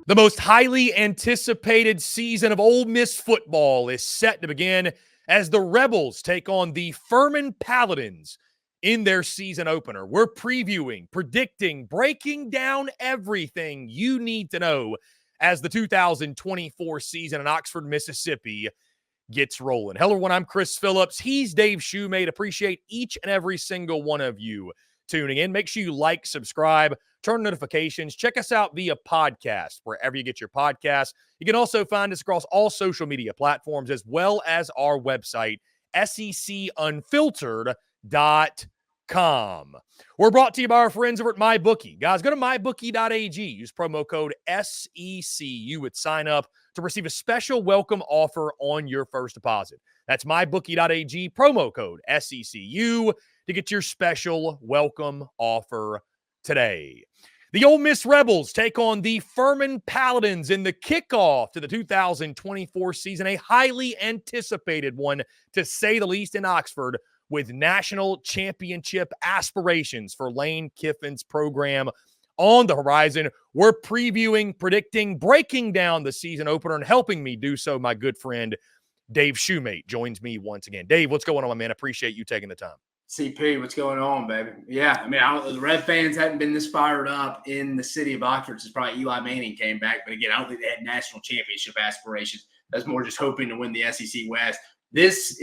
The most highly anticipated season of Ole Miss football is set to begin as the Rebels take on the Furman Paladins in their season opener. We're previewing, predicting, breaking down everything you need to know as the 2024 season in Oxford, Mississippi gets rolling. Hello, everyone. I'm Chris Phillips. He's Dave Shumate. Appreciate each and every single one of you tuning in. Make sure you like, subscribe, turn notifications. Check us out via podcast, wherever you get your podcasts. You can also find us across all social media platforms, as well as our website, SECUnfiltered.com. We're brought to you by our friends over at MyBookie. Guys, go to MYBOOKIE.ag. Use promo code SECU at sign up to receive a special welcome offer on your first deposit. That's MyBookie.ag, promo code SECU to get your special welcome offer today. The Ole Miss Rebels take on the Furman Paladins in the kickoff to the 2024 season, a highly anticipated one, to say the least, in Oxford, with national championship aspirations for Lane Kiffin's program on the horizon. We're previewing, predicting, breaking down the season opener, and helping me do so, my good friend Dave Shumate joins me once again. Dave, what's going on, my man? Appreciate you taking the time. CP, what's going on, baby? Yeah, I mean, the Red fans hadn't been this fired up in the city of Oxford since probably Eli Manning came back. But again, I don't think they had national championship aspirations. That's more just hoping to win the SEC West. This,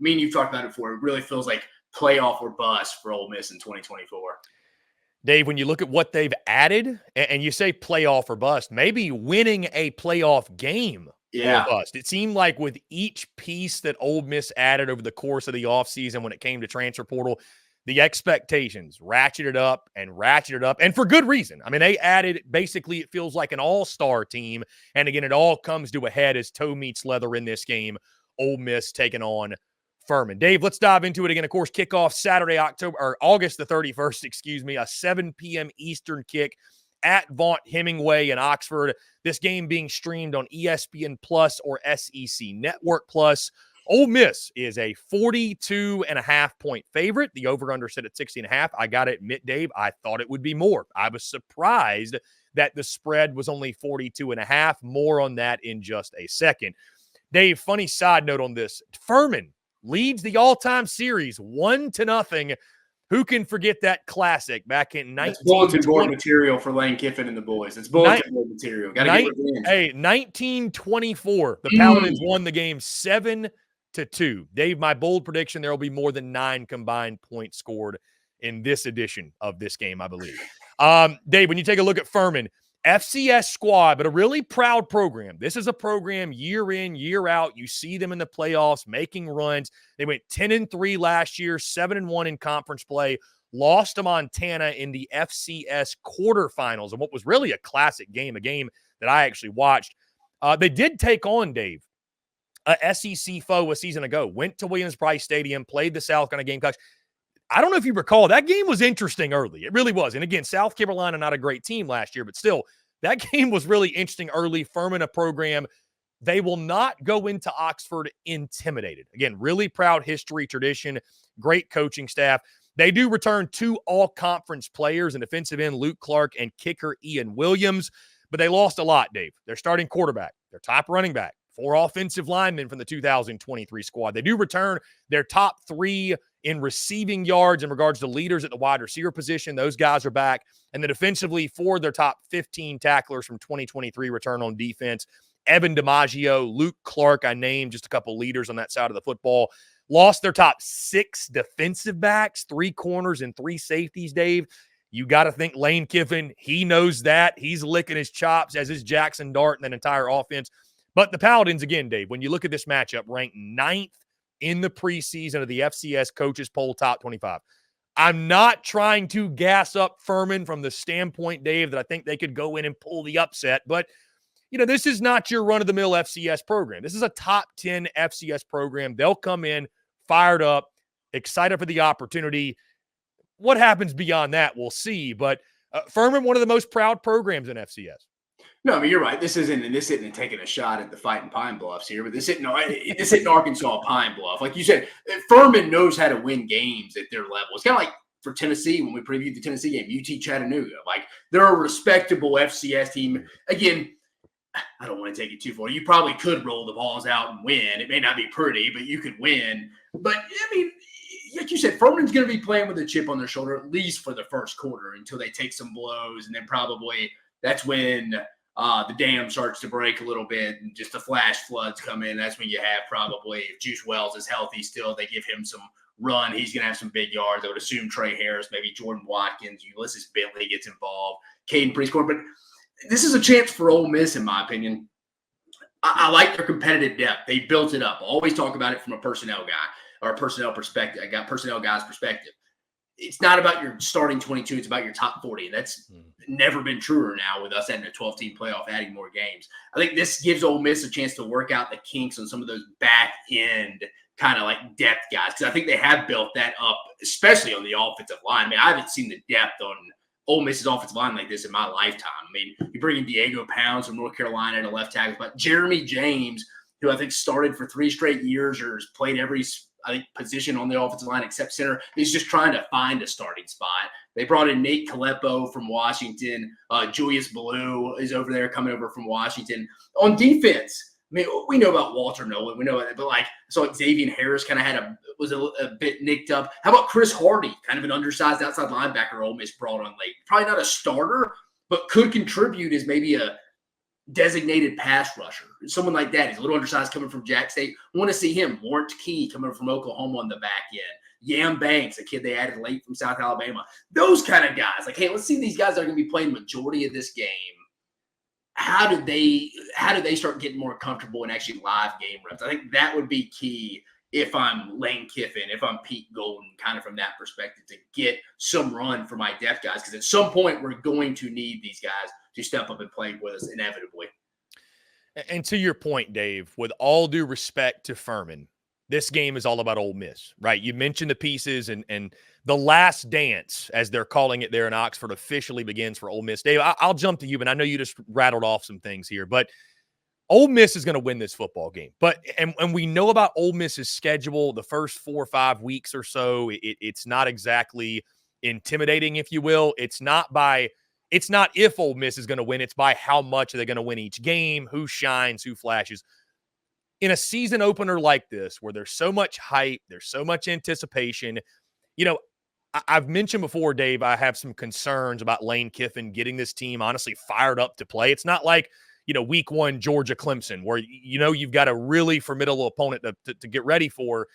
me and you've talked about it before, it really feels like playoff or bust for Ole Miss in 2024. Dave, when you look at what they've added, and you say playoff or bust, maybe winning a playoff game or bust. It seemed like with each piece that Ole Miss added over the course of the offseason when it came to transfer portal, the expectations ratcheted up, and for good reason. I mean, they added, basically, it feels like an all-star team, and again, it all comes to a head as toe meets leather in this game. Ole Miss taking on Furman. Dave, let's dive into it again. Of course, kickoff Saturday, August the 31st, a 7 p.m. Eastern kick at Vaught Hemingway in Oxford. This game being streamed on ESPN Plus or SEC Network Plus. Ole Miss is a 42.5-point favorite. The over-under set at 60.5. I got to admit, Dave, I thought it would be more. I was surprised that the spread was only 42.5. More on that in just a second. Dave, funny side note on this. Furman leads the all-time series 1-0. Who can forget that classic back in 1920? Bulletin board material for Lane Kiffin and the boys. It's bulletin board material. Got to get revenge. Hey, 1924, the Paladins won the game 7-2. Dave, my bold prediction, there will be more than 9 combined points scored in this edition of this game, I believe. Dave, when you take a look at Furman, FCS squad, but a really proud program. This is a program year in, year out. You see them in the playoffs making runs. They went 10-3 last year, 7-1 in conference play, lost to Montana in the FCS quarterfinals, and what was really a classic game, a game that I actually watched. They did take on, Dave, a SEC foe a season ago, went to Williams-Brice Stadium, played the South Carolina Gamecocks. I don't know if you recall, that game was interesting early. It really was. And again, South Carolina, not a great team last year, but still, that game was really interesting early. Furman, a program, they will not go into Oxford intimidated. Again, really proud history, tradition, great coaching staff. They do return 2 all-conference players, an defensive end, Luke Clark, and kicker, Ian Williams, but they lost a lot, Dave. Their starting quarterback, their top running back, 4 offensive linemen from the 2023 squad. They do return their top 3 in receiving yards in regards to leaders at the wide receiver position. Those guys are back. And then defensively, 4 of their top 15 tacklers from 2023 return on defense. Evan DiMaggio, Luke Clark, I named just a couple leaders on that side of the football. Lost their top 6 defensive backs, 3 corners and 3 safeties, Dave. You got to think Lane Kiffin, he knows that. He's licking his chops, as is Jackson Dart and that entire offense. But the Paladins, again, Dave, when you look at this matchup, ranked 9th in the preseason of the FCS Coaches Poll Top 25. I'm not trying to gas up Furman from the standpoint, Dave, that I think they could go in and pull the upset. But, this is not your run-of-the-mill FCS program. This is a top 10 FCS program. They'll come in fired up, excited for the opportunity. What happens beyond that, we'll see. But Furman, one of the most proud programs in FCS. No, I mean, you're right. This isn't taking a shot at the Fighting Pine Bluffs here, but this isn't Arkansas Pine Bluff. Like you said, Furman knows how to win games at their level. It's kind of like for Tennessee when we previewed the Tennessee game, UT Chattanooga. Like, they're a respectable FCS team. Again, I don't want to take it too far. You probably could roll the balls out and win. It may not be pretty, but you could win. But, I mean, like you said, Furman's going to be playing with a chip on their shoulder, at least for the first quarter, until they take some blows. And then probably that's when the dam starts to break a little bit and just the flash floods come in. That's when you have probably, if Juice Wells is healthy still, they give him some run. He's going to have some big yards. I would assume Trey Harris, maybe Jordan Watkins, Ulysses Bentley gets involved, Caden Prescore. But this is a chance for Ole Miss, in my opinion. I like their competitive depth. They built it up. I always talk about it from a personnel guy or a personnel perspective. I got personnel guy's perspective. It's not about your starting 22. It's about your top 40. And that's never been truer now with us adding a 12-team playoff, adding more games. I think this gives Ole Miss a chance to work out the kinks on some of those back-end kind of like depth guys, because I think they have built that up, especially on the offensive line. I mean, I haven't seen the depth on Ole Miss's offensive line like this in my lifetime. I mean, you bring in Diego Pounds from North Carolina at a left tackle, but Jeremy James, who I think started for 3 straight years or has played every, I think, position on the offensive line except center. He's just trying to find a starting spot. They brought in Nate Kalepo from Washington. Julius Blue is over there coming over from Washington. On defense, I mean, we know about Walter Nolan. We know about that, but like, so Xavier Harris kind of was a bit nicked up. How about Chris Hardy, kind of an undersized outside linebacker Ole Miss brought on late? Probably not a starter, but could contribute as maybe a designated pass rusher. Someone like that. He's a little undersized coming from Jack State. Want to see him. Lawrence Key coming from Oklahoma on the back end. Yam Banks, a kid they added late from South Alabama. Those kind of guys. Like, hey, let's see these guys that are going to be playing majority of this game. How do they start getting more comfortable in actually live game reps? I think that would be key if I'm Lane Kiffin, if I'm Pete Golden, kind of from that perspective, to get some run for my depth guys. Because at some point, we're going to need these guys to step up and play with us inevitably. And to your point, Dave, with all due respect to Furman, this game is all about Ole Miss, right? You mentioned the pieces, and the last dance, as they're calling it there in Oxford, officially begins for Ole Miss. Dave, I'll jump to you, but I know you just rattled off some things here, but Ole Miss is going to win this football game. But and we know about Ole Miss's schedule the first 4 or 5 weeks or so. It's not exactly intimidating, if you will. It's not if Ole Miss is going to win. It's by how much are they going to win each game, who shines, who flashes. In a season opener like this, where there's so much hype, there's so much anticipation, you know, I've mentioned before, Dave, I have some concerns about Lane Kiffin getting this team honestly fired up to play. It's not like, you know, week 1 Georgia Clemson, where, you know, you've got a really formidable opponent to get ready for.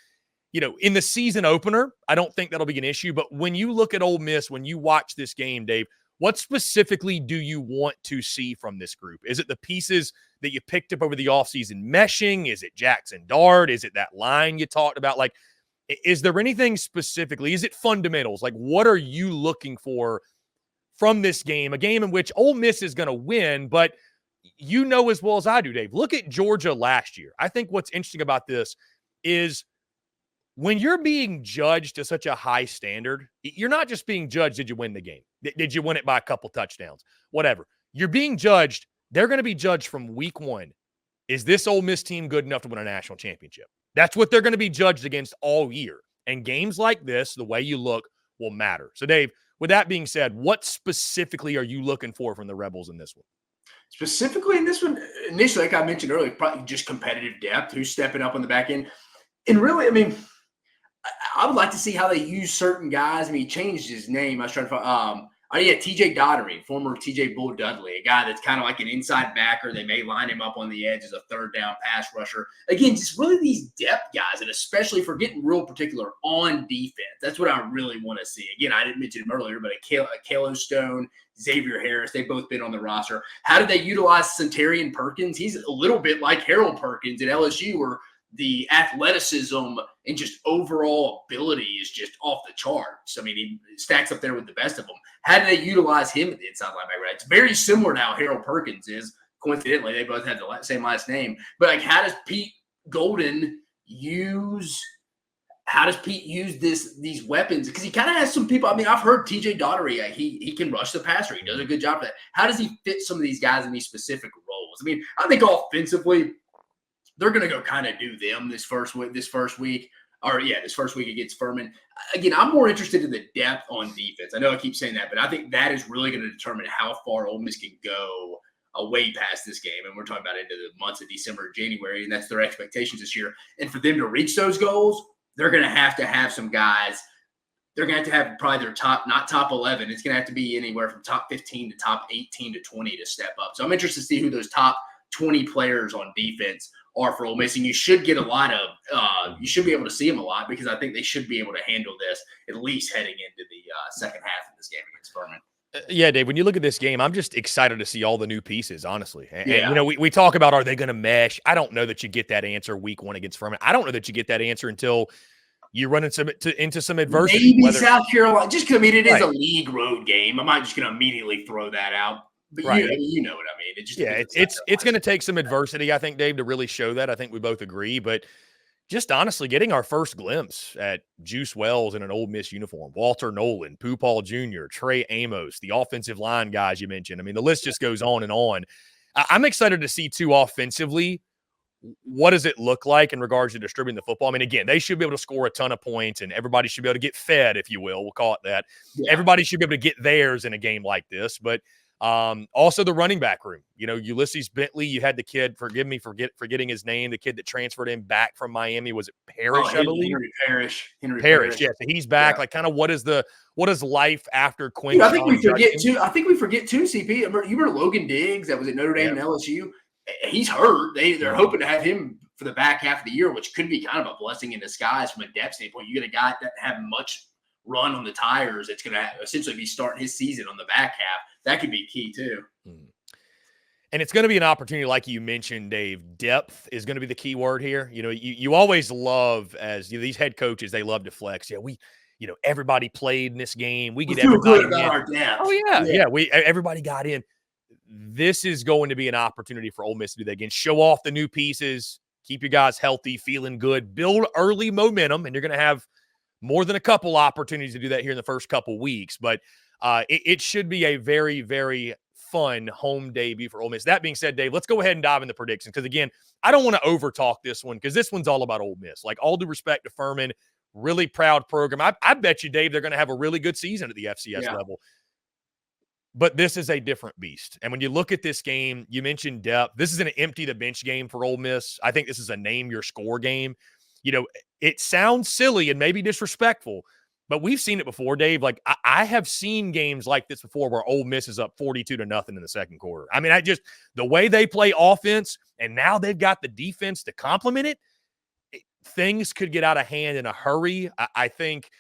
You know, in the season opener, I don't think that'll be an issue. But when you look at Ole Miss, when you watch this game, Dave, what specifically do you want to see from this group? Is it the pieces that you picked up over the offseason meshing? Is it Jackson Dart? Is it that line you talked about? Like, is there anything specifically? Is it fundamentals? Like, what are you looking for from this game? A game in which Ole Miss is going to win, but you know as well as I do, Dave, look at Georgia last year. I think what's interesting about this is when you're being judged to such a high standard, you're not just being judged, did you win the game? Did you win it by a couple touchdowns? Whatever. You're being judged. They're going to be judged from week 1. Is this Ole Miss team good enough to win a national championship? That's what they're going to be judged against all year. And games like this, the way you look, will matter. So, Dave, with that being said, what specifically are you looking for from the Rebels in this one? Specifically in this one, initially, like I mentioned earlier, probably just competitive depth, who's stepping up on the back end. And really, I mean, I would like to see how they use certain guys. I mean, he changed his name. I was trying to find TJ Dottery, former TJ Bull Dudley, a guy that's kind of like an inside backer. They may line him up on the edge as a third down pass rusher. Again, just really these depth guys, and especially for getting real particular on defense. That's what I really want to see. Again, I didn't mention him earlier, but a Kalo Stone, Xavier Harris, they've both been on the roster. How did they utilize Centarian Perkins? He's a little bit like Harold Perkins at LSU, where the athleticism and just overall ability is just off the charts. I mean, he stacks up there with the best of them. How do they utilize him at the inside linebacker? It's very similar to how Harold Perkins is. Coincidentally, they both have the same last name. But like, how does Pete Golden use these weapons? Because he kind of has some people. I mean, I've heard TJ Dottery, he can rush the passer. He does a good job of that. How does he fit some of these guys in these specific roles? I mean, I think offensively, they're going to go kind of do them this first week. this first week against Furman. Again, I'm more interested in the depth on defense. I know I keep saying that, but I think that is really going to determine how far Ole Miss can go way past this game. And we're talking about into the months of December and January, and that's their expectations this year. And for them to reach those goals, they're going to have some guys. They're going to have probably their not top 11. It's going to have to be anywhere from top 15 to top 18 to 20 to step up. So I'm interested to see who those top 20 players on defense are for Ole Miss. And you should get a lot of you should be able to see them a lot, because I think they should be able to handle this at least heading into the second half of this game against Furman. Yeah, Dave, when you look at this game, I'm just excited to see all the new pieces, honestly. And Yeah. you know, we talk about, are they going to mesh? I don't know that you get that answer week 1 against Furman. I don't know that you get that answer until you run into some adversity. Maybe South Carolina, just because, I mean, it is Right. a league road game. I'm not just going to immediately throw that out. But Right. you know what I mean. It just it's going to take some adversity, I think, Dave, to really show that. I think we both agree. But just honestly, getting our first glimpse at Juice Wells in an Ole Miss uniform, Walter Nolan, Pooh Paul Jr., Trey Amos, the offensive line guys you mentioned. I mean, the list just goes on and on. I'm excited to see, too, offensively, what does it look like in regards to distributing the football? I mean, again, they should be able to score a ton of points, and everybody should be able to get fed, if you will. We'll call it that. Yeah. Everybody should be able to get theirs in a game like this. But also the running back room. You know, Ulysses Bentley, you had the kid, forgive me for forgetting his name, the kid that transferred him back from Miami. Was it Parrish, I believe? Henry Parrish, yeah. So he's back. Yeah. Like, kind of what is life after Quinn? I think we forget too, CP. You remember Logan Diggs that was at Notre Dame and LSU? He's hurt. They're hoping to have him for the back half of the year, which could be kind of a blessing in disguise from a depth standpoint. You get a guy that have much run on the tires that's going to essentially be starting his season on the back half. That could be key too. And it's going to be an opportunity, like you mentioned, Dave. Depth is going to be the key word here. You know, you always love, as these head coaches, they love to flex. Yeah, everybody played in this game. We get everybody in. Our depth. Oh yeah. Everybody got in. This is going to be an opportunity for Ole Miss to do that again. Show off the new pieces, keep your guys healthy, feeling good, build early momentum, and you're going to have more than a couple opportunities to do that here in the first couple weeks. But it should be a very, very fun home debut for Ole Miss. That being said, Dave, let's go ahead and dive into predictions, because, again, I don't want to overtalk this one, because this one's all about Ole Miss. Like, all due respect to Furman, really proud program. I bet you, Dave, they're going to have a really good season at the FCS level. But this is a different beast. And when you look at this game, you mentioned depth. This is an empty the bench game for Ole Miss. I think this is a name your score game. You know, it sounds silly and maybe disrespectful, but we've seen it before, Dave. Like, I have seen games like this before where Ole Miss is up 42-0 in the second quarter. I mean, the way they play offense, and now they've got the defense to complement it, things could get out of hand in a hurry. I think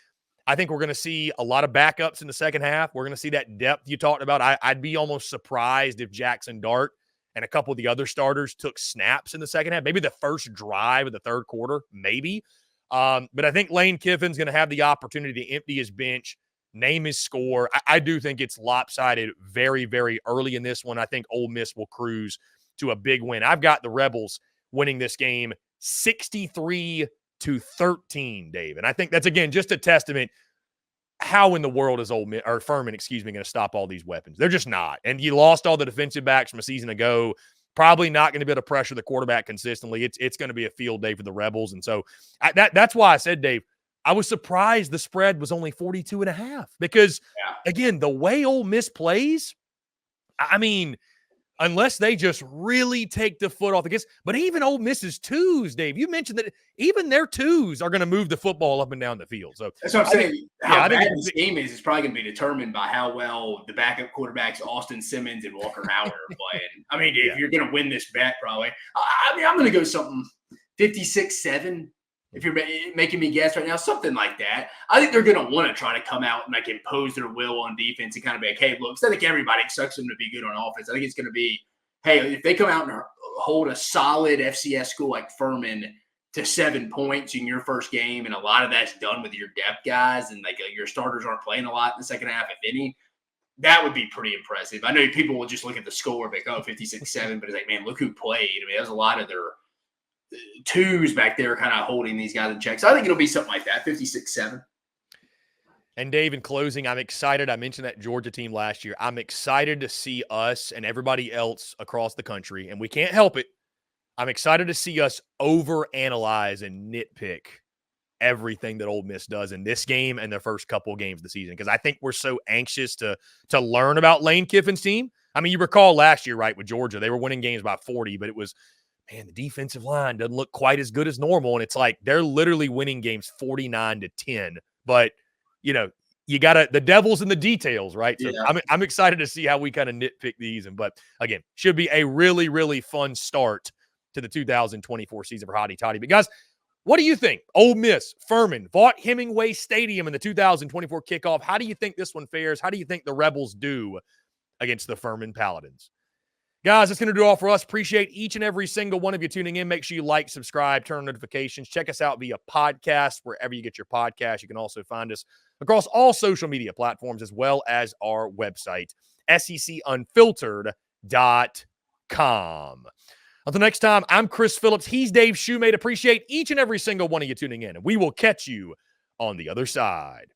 we're going to see a lot of backups in the second half. We're going to see that depth you talked about. I'd be almost surprised if Jackson Dart and a couple of the other starters took snaps in the second half. Maybe the first drive of the third quarter, maybe. But I think Lane Kiffin's going to have the opportunity to empty his bench, name his score. I do think it's lopsided very, very early in this one. I think Ole Miss will cruise to a big win. I've got the Rebels winning this game 63-13, Dave. And I think that's, again, just a testament. How in the world is Furman, going to stop all these weapons? They're just not. And you lost all the defensive backs from a season ago. Probably not going to be able to pressure the quarterback consistently. It's going to be a field day for the Rebels. And so that's why I said, Dave, I was surprised the spread was only 42.5, because, again, the way Ole Miss plays, I mean, unless they just really take the foot off the gas. But even Ole Miss's twos, Dave, you mentioned that even their twos are going to move the football up and down the field. So that's what I'm saying. How bad this game is probably going to be determined by how well the backup quarterbacks Austin Simmons and Walker Howard are playing. I mean, if you're going to win this bet, probably. I mean, I'm going to go something 56-7. If you're making me guess right now, something like that. I think they're going to want to try to come out and like impose their will on defense and kind of be like, hey, look, I think everybody expects them to be good on offense. I think it's going to be, hey, if they come out and hold a solid FCS school like Furman to 7 points in your first game, and a lot of that's done with your depth guys, and like your starters aren't playing a lot in the second half, if any, that would be pretty impressive. I know people will just look at the score and be like, oh, 56-7, but it's like, man, look who played. I mean, there's a lot of their twos back there kind of holding these guys in check. So I think it'll be something like that, 56-7. And Dave, in closing, I'm excited. I mentioned that Georgia team last year. I'm excited to see us and everybody else across the country, and we can't help it. I'm excited to see us overanalyze and nitpick everything that Ole Miss does in this game and their first couple of games of the season, because I think we're so anxious to learn about Lane Kiffin's team. I mean, you recall last year, right, with Georgia, they were winning games by 40, but it was, man, the defensive line doesn't look quite as good as normal, and it's like they're literally winning games 49-10. But, you know, you got to – the devil's in the details, right? So Yeah. I'm excited to see how we kind of nitpick these. But, again, should be a really, really fun start to the 2024 season for Hotty Toddy. But, guys, what do you think? Ole Miss, Furman, Vaught-Hemingway Stadium in the 2024 kickoff. How do you think this one fares? How do you think the Rebels do against the Furman Paladins? Guys, that's going to do all for us. Appreciate each and every single one of you tuning in. Make sure you like, subscribe, turn on notifications. Check us out via podcast, wherever you get your podcast. You can also find us across all social media platforms, as well as our website, SECUnfiltered.com. Until next time, I'm Chris Phillips. He's Dave Shumate. Appreciate each and every single one of you tuning in, and we will catch you on the other side.